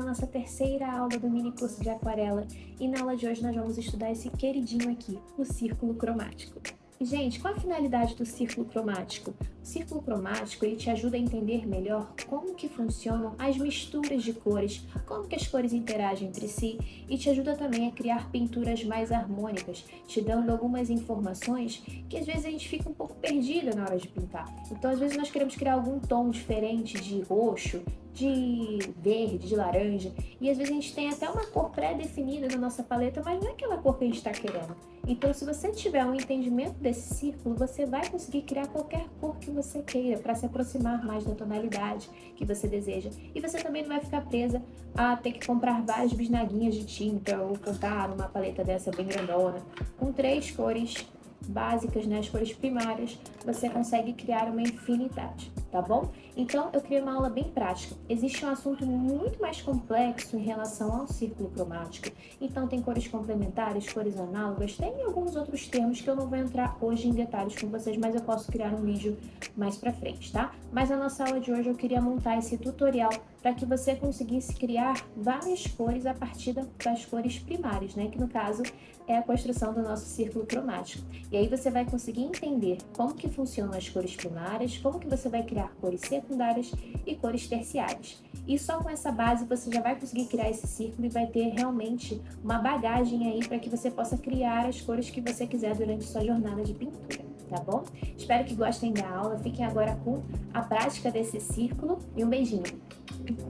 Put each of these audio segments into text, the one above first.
nossa terceira aula do mini curso de aquarela e na aula de hoje nós vamos estudar esse queridinho aqui, o círculo cromático. E, gente, qual a finalidade do círculo cromático? O círculo cromático ele te ajuda a entender melhor como que funcionam as misturas de cores, como que as cores interagem entre si e te ajuda também a criar pinturas mais harmônicas, te dando algumas informações que às vezes a gente fica um pouco perdida na hora de pintar. Então, às vezes nós queremos criar algum tom diferente de roxo, de verde, de laranja, e às vezes a gente tem até uma cor pré-definida na nossa paleta, mas não é aquela cor que a gente está querendo. Então, se você tiver um entendimento desse círculo, você vai conseguir criar qualquer cor que você queira para se aproximar mais da tonalidade que você deseja. E você também não vai ficar presa a ter que comprar várias bisnaguinhas de tinta ou contar numa paleta dessa bem grandona. Com 3 cores básicas, né, as cores primárias, você consegue criar uma infinidade, tá bom? Então, eu criei uma aula bem prática. Existe um assunto muito mais complexo em relação ao círculo cromático. Então, tem cores complementares, cores análogas, tem alguns outros termos que eu não vou entrar hoje em detalhes com vocês, mas eu posso criar um vídeo mais pra frente, tá? Mas na nossa aula de hoje eu queria montar esse tutorial para que você conseguisse criar várias cores a partir das cores primárias, né? Que no caso é a construção do nosso círculo cromático. E aí você vai conseguir entender como que funcionam as cores primárias, como que você vai criar cores secundárias e cores terciárias. E só com essa base você já vai conseguir criar esse círculo e vai ter realmente uma bagagem aí para que você possa criar as cores que você quiser durante sua jornada de pintura, tá bom? Espero que gostem da aula, fiquem agora com a prática desse círculo e um beijinho!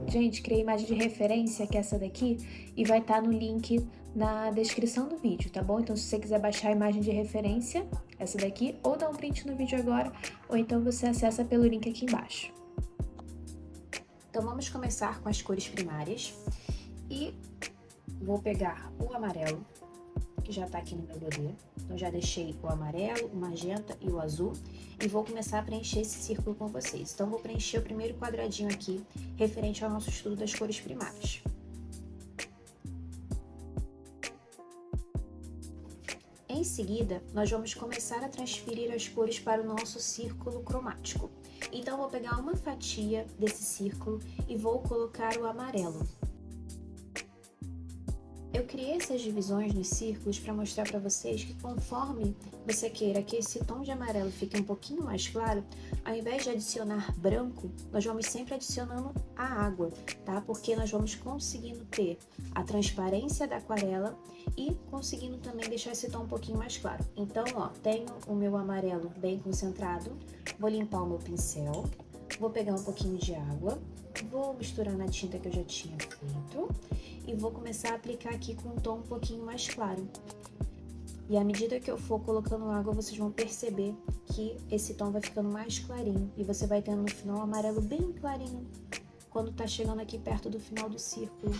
Gente, criei imagem de referência, que é essa daqui, e vai estar no link na descrição do vídeo, tá bom? Então, se você quiser baixar a imagem de referência, essa daqui, ou dar um print no vídeo agora, ou então você acessa pelo link aqui embaixo. Então, vamos começar com as cores primárias, e vou pegar o amarelo, que já tá aqui no meu dodê. Então, já deixei o amarelo, o magenta e o azul, e vou começar a preencher esse círculo com vocês. Então, vou preencher o primeiro quadradinho aqui, referente ao nosso estudo das cores primárias. Em seguida, nós vamos começar a transferir as cores para o nosso círculo cromático. Então, vou pegar uma fatia desse círculo e vou colocar o amarelo. Eu criei essas divisões nos círculos para mostrar para vocês que conforme você queira que esse tom de amarelo fique um pouquinho mais claro, ao invés de adicionar branco, nós vamos sempre adicionando a água, tá? Porque nós vamos conseguindo ter a transparência da aquarela e conseguindo também deixar esse tom um pouquinho mais claro. Então, ó, tenho o meu amarelo bem concentrado, vou limpar o meu pincel, vou pegar um pouquinho de água, vou misturar na tinta que eu já tinha feito e vou começar a aplicar aqui com um tom um pouquinho mais claro. E à medida que eu for colocando água, vocês vão perceber que esse tom vai ficando mais clarinho e você vai tendo no final um amarelo bem clarinho quando tá chegando aqui perto do final do círculo.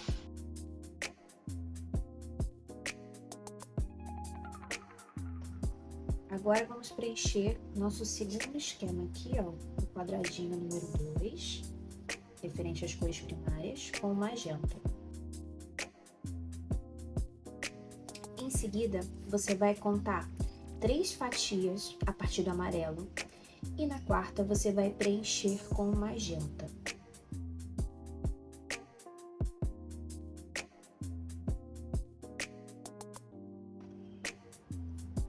Agora vamos preencher nosso segundo esquema aqui, ó, o quadradinho número 2, referente às cores primárias, com magenta. Em seguida, você vai contar 3 fatias a partir do amarelo e na quarta você vai preencher com magenta.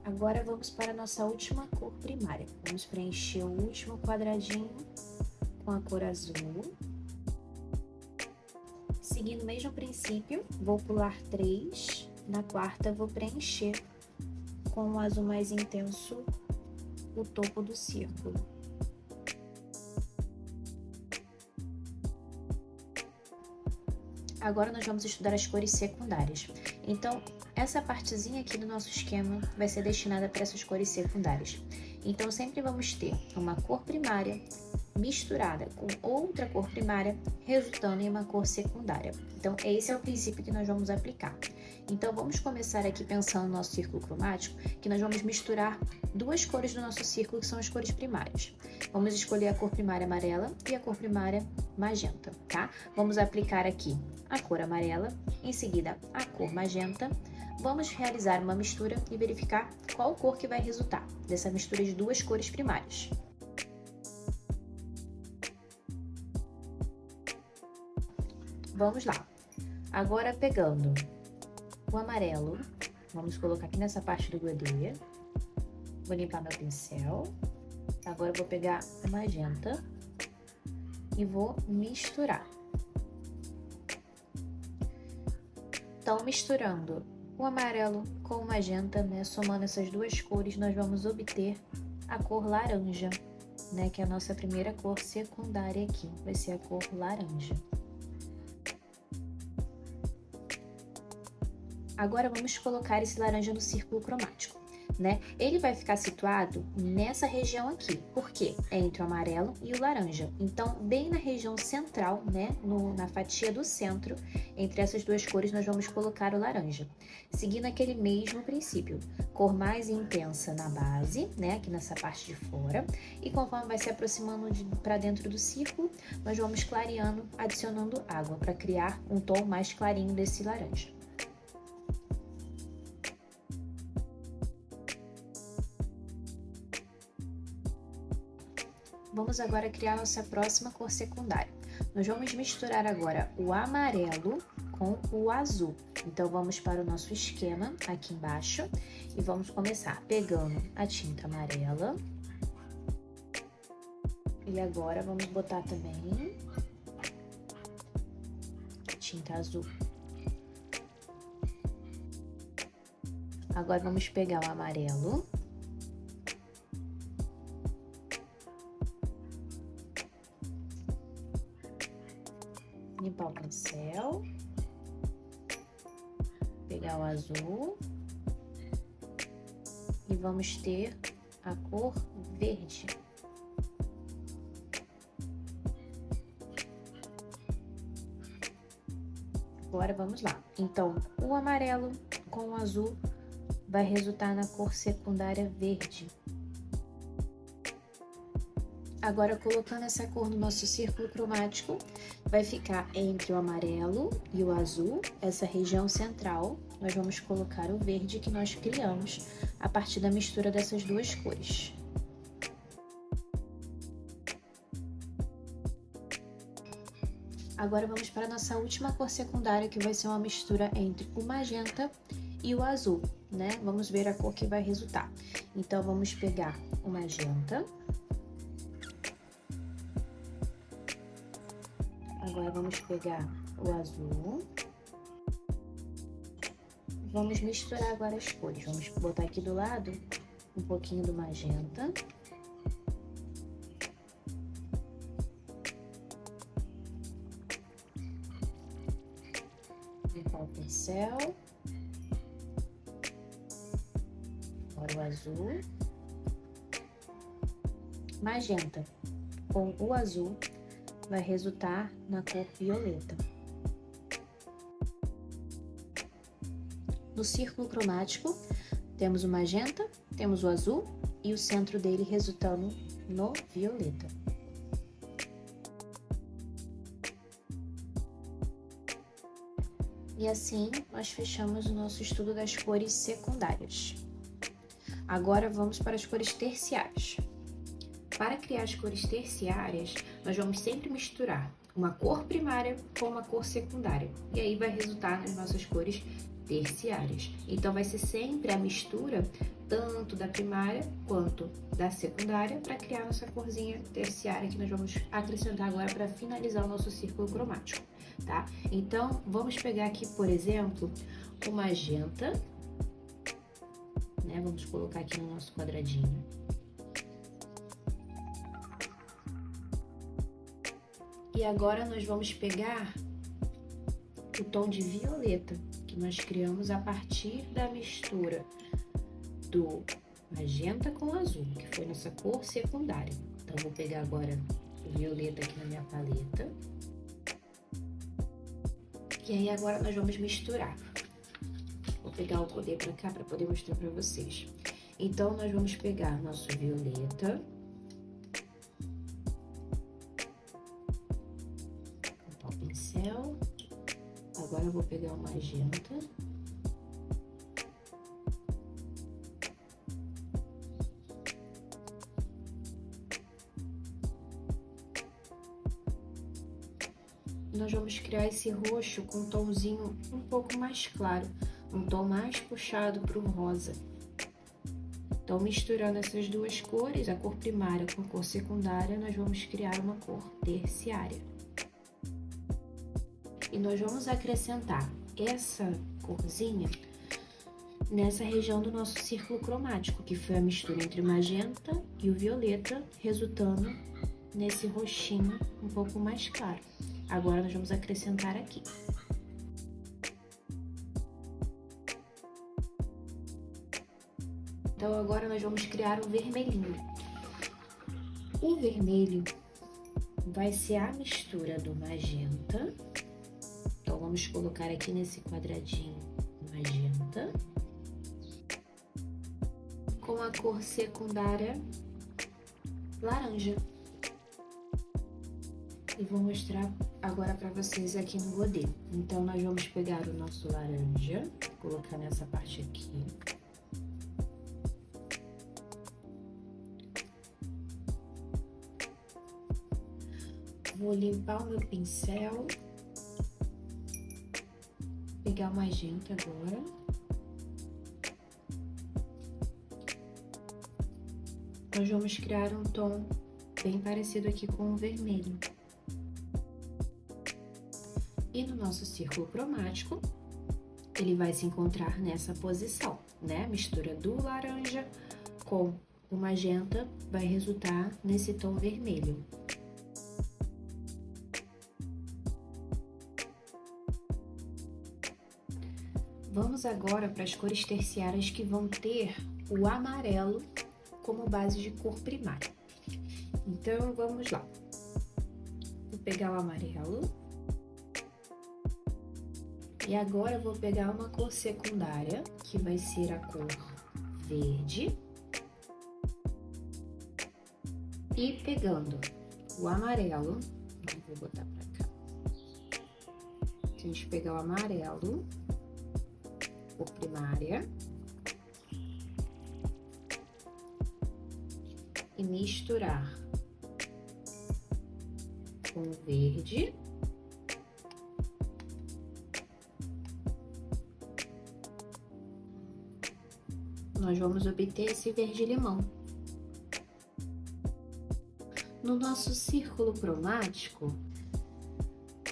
Agora vamos para a nossa última cor primária. Vamos preencher o último quadradinho com a cor azul. Seguindo o mesmo princípio, vou pular 3. Na quarta, vou preencher com o azul mais intenso o topo do círculo. Agora nós vamos estudar as cores secundárias. Então, essa partezinha aqui do nosso esquema vai ser destinada para essas cores secundárias. Então, sempre vamos ter uma cor primária misturada com outra cor primária, resultando em uma cor secundária. Então, esse é o princípio que nós vamos aplicar. Então, vamos começar aqui pensando no nosso círculo cromático, que nós vamos misturar 2 cores do nosso círculo, que são as cores primárias. Vamos escolher a cor primária amarela e a cor primária magenta, tá? Vamos aplicar aqui a cor amarela, em seguida a cor magenta. Vamos realizar uma mistura e verificar qual cor que vai resultar dessa mistura de 2 cores primárias. Vamos lá. Agora, pegando o amarelo, vamos colocar aqui nessa parte do godelê. Vou limpar meu pincel. Agora, eu vou pegar o magenta e vou misturar. Então, misturando o amarelo com o magenta, né, somando essas duas cores, nós vamos obter a cor laranja, né, que é a nossa primeira cor secundária aqui, vai ser a cor laranja. Agora vamos colocar esse laranja no círculo cromático, né? Ele vai ficar situado nessa região aqui, porque é entre o amarelo e o laranja. Então, bem na região central, né, na fatia do centro, entre essas duas cores, nós vamos colocar o laranja. Seguindo aquele mesmo princípio, cor mais intensa na base, né, aqui nessa parte de fora, e conforme vai se aproximando para dentro do círculo, nós vamos clareando, adicionando água para criar um tom mais clarinho desse laranja. Vamos agora criar nossa próxima cor secundária. Nós vamos misturar agora o amarelo com o azul. Então, vamos para o nosso esquema aqui embaixo e vamos começar pegando a tinta amarela. E agora, vamos botar também tinta azul. Agora, vamos pegar o amarelo. Limpar o pincel, pegar o azul e vamos ter a cor verde. Agora vamos lá. Então, o amarelo com o azul vai resultar na cor secundária verde. Agora, colocando essa cor no nosso círculo cromático, vai ficar entre o amarelo e o azul, essa região central. Nós vamos colocar o verde que nós criamos a partir da mistura dessas duas cores. Agora, vamos para a nossa última cor secundária, que vai ser uma mistura entre o magenta e o azul, né? Vamos ver a cor que vai resultar. Então, vamos pegar o magenta. Agora vamos pegar o azul. Vamos misturar agora as cores. Vamos botar aqui do lado um pouquinho do magenta. Limpar o pincel. Agora o azul. Magenta com o azul vai resultar na cor violeta. No círculo cromático, temos o magenta, temos o azul e o centro dele resultando no violeta. E assim, nós fechamos o nosso estudo das cores secundárias. Agora, vamos para as cores terciárias. Para criar as cores terciárias, nós vamos sempre misturar uma cor primária com uma cor secundária. E aí vai resultar nas nossas cores terciárias. Então, vai ser sempre a mistura tanto da primária quanto da secundária para criar nossa corzinha terciária que nós vamos acrescentar agora para finalizar o nosso círculo cromático, tá? Então, vamos pegar aqui, por exemplo, o magenta, né? Vamos colocar aqui no nosso quadradinho. E agora nós vamos pegar o tom de violeta que nós criamos a partir da mistura do magenta com azul, que foi nossa cor secundária. Então, vou pegar agora o violeta aqui na minha paleta. E aí, agora nós vamos misturar. Vou pegar o colher pra cá para poder mostrar para vocês. Então, nós vamos pegar nosso violeta. O pincel. Agora eu vou pegar o magenta. nós vamos criar esse roxo com um tomzinho um pouco mais claro, um tom mais puxado para o rosa. Então, misturando essas duas cores, a cor primária com a cor secundária, nós vamos criar uma cor terciária. E nós vamos acrescentar essa corzinha nessa região do nosso círculo cromático, que foi a mistura entre o magenta e o violeta, resultando nesse roxinho um pouco mais claro. Agora nós vamos acrescentar aqui. Então agora nós vamos criar o vermelhinho. O vermelho vai ser a mistura do magenta. Então vamos colocar aqui nesse quadradinho magenta com a cor secundária laranja. E vou mostrar agora para vocês aqui no modelo. Então, nós vamos pegar o nosso laranja, colocar nessa parte aqui. Vou limpar o meu pincel. Pegar o magenta agora. Nós vamos criar um tom bem parecido aqui com o vermelho. E no nosso círculo cromático, ele vai se encontrar nessa posição, né? A mistura do laranja com o magenta vai resultar nesse tom vermelho. Vamos agora para as cores terciárias que vão ter o amarelo como base de cor primária. Então, vamos lá. Vou pegar o amarelo. E agora eu vou pegar uma cor secundária, que vai ser a cor verde. E pegando o amarelo, vou botar pra cá. A gente pegar o amarelo, cor primária. E misturar com o verde. Nós vamos obter esse verde-limão. No nosso círculo cromático,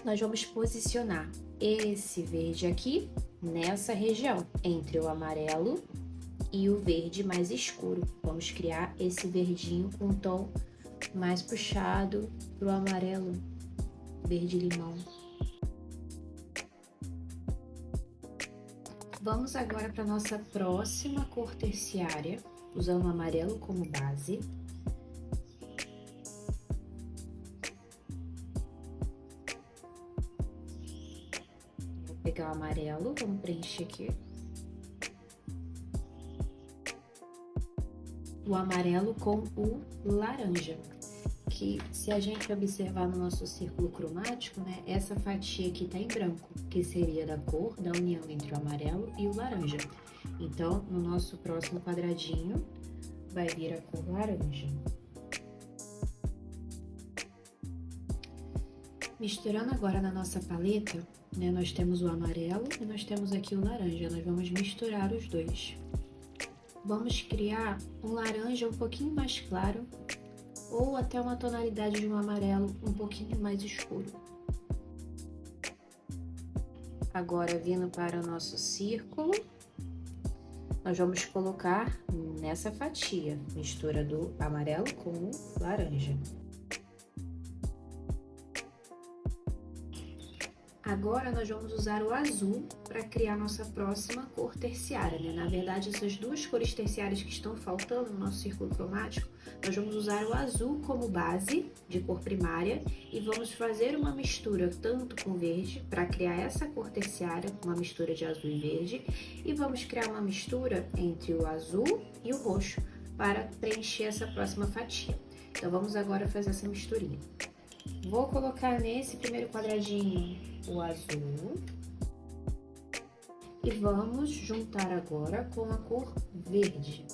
nós vamos posicionar esse verde aqui nessa região, entre o amarelo e o verde mais escuro. Vamos criar esse verdinho com um tom mais puxado para o amarelo, verde-limão. Vamos agora para a nossa próxima cor terciária, usando o amarelo como base. Vou pegar o amarelo, vamos preencher aqui. O amarelo com o laranja, que se a gente observar no nosso círculo cromático, né, essa fatia aqui tá em branco, que seria da cor da união entre o amarelo e o laranja. Então, no nosso próximo quadradinho, vai vir a cor laranja. Misturando agora na nossa paleta, né, nós temos o amarelo e nós temos aqui o laranja. Nós vamos misturar os dois. Vamos criar um laranja um pouquinho mais claro ou até uma tonalidade de um amarelo um pouquinho mais escuro. Agora, vindo para o nosso círculo, nós vamos colocar nessa fatia, mistura do amarelo com o laranja. Agora, nós vamos usar o azul para criar nossa próxima cor terciária, né? Na verdade, essas duas cores terciárias que estão faltando no nosso círculo cromático, nós vamos usar o azul como base de cor primária e vamos fazer uma mistura tanto com verde para criar essa cor terciária, uma mistura de azul e verde, e vamos criar uma mistura entre o azul e o roxo para preencher essa próxima fatia. Então, vamos agora fazer essa misturinha. Vou colocar nesse primeiro quadradinho o azul e vamos juntar agora com a cor verde.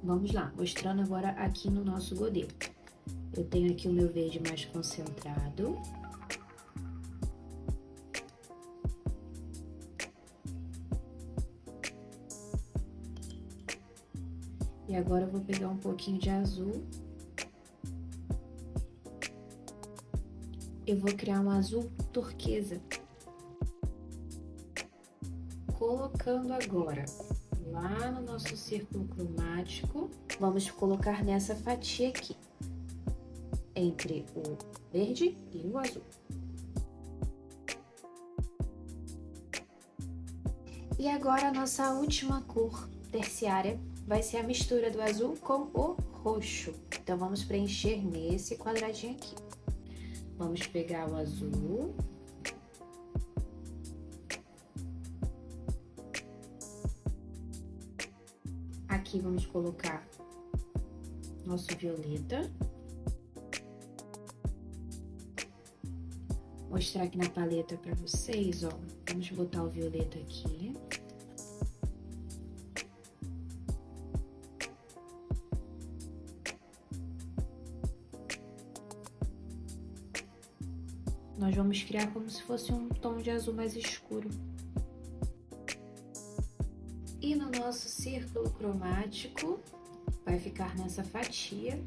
Vamos lá, mostrando agora aqui no nosso modelo. Eu tenho aqui o meu verde mais concentrado. E agora eu vou pegar um pouquinho de azul. Eu vou criar um azul turquesa. Colocando agora lá no nosso círculo cromático, vamos colocar nessa fatia aqui, entre o verde e o azul. E agora a nossa última cor terciária vai ser a mistura do azul com o roxo. Então, vamos preencher nesse quadradinho aqui. Vamos pegar o azul. Aqui vamos colocar nosso violeta. Mostrar aqui na paleta para vocês, ó. Vamos botar o violeta aqui. Nós vamos criar como se fosse um tom de azul mais escuro. E no nosso círculo cromático, vai ficar nessa fatia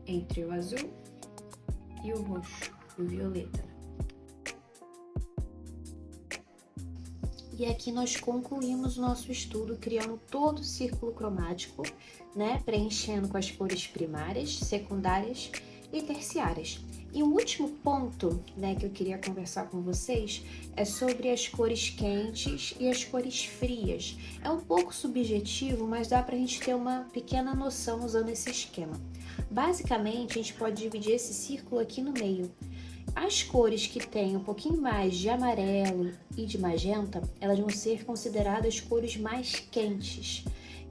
entre o azul e o roxo, o violeta. E aqui nós concluímos o nosso estudo criando todo o círculo cromático, né? Preenchendo com as cores primárias, secundárias e terciárias. E o último ponto, né, que eu queria conversar com vocês é sobre as cores quentes e as cores frias. É um pouco subjetivo, mas dá pra gente ter uma pequena noção usando esse esquema. Basicamente, a gente pode dividir esse círculo aqui no meio. As cores que têm um pouquinho mais de amarelo e de magenta, elas vão ser consideradas cores mais quentes.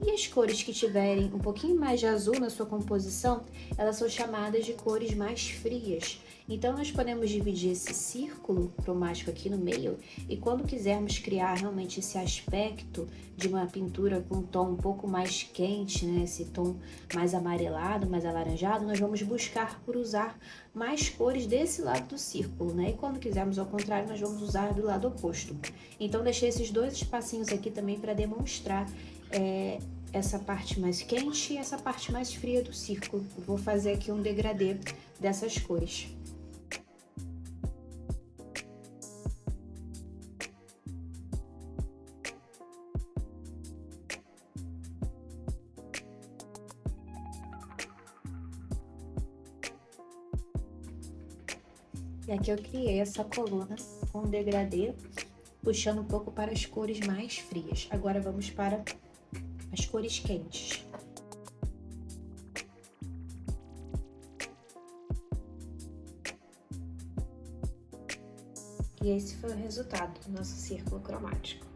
E as cores que tiverem um pouquinho mais de azul na sua composição, elas são chamadas de cores mais frias. Então, nós podemos dividir esse círculo cromático aqui no meio e quando quisermos criar realmente esse aspecto de uma pintura com um tom um pouco mais quente, né? Esse tom mais amarelado, mais alaranjado, nós vamos buscar por usar mais cores desse lado do círculo, né? E quando quisermos ao contrário, nós vamos usar do lado oposto. Então, deixei esses dois espacinhos aqui também para demonstrar essa parte mais quente e essa parte mais fria do círculo. Vou fazer aqui um degradê dessas cores. E aqui eu criei essa coluna com degradê, puxando um pouco para as cores mais frias. Agora vamos para as cores quentes. E esse foi o resultado do nosso círculo cromático.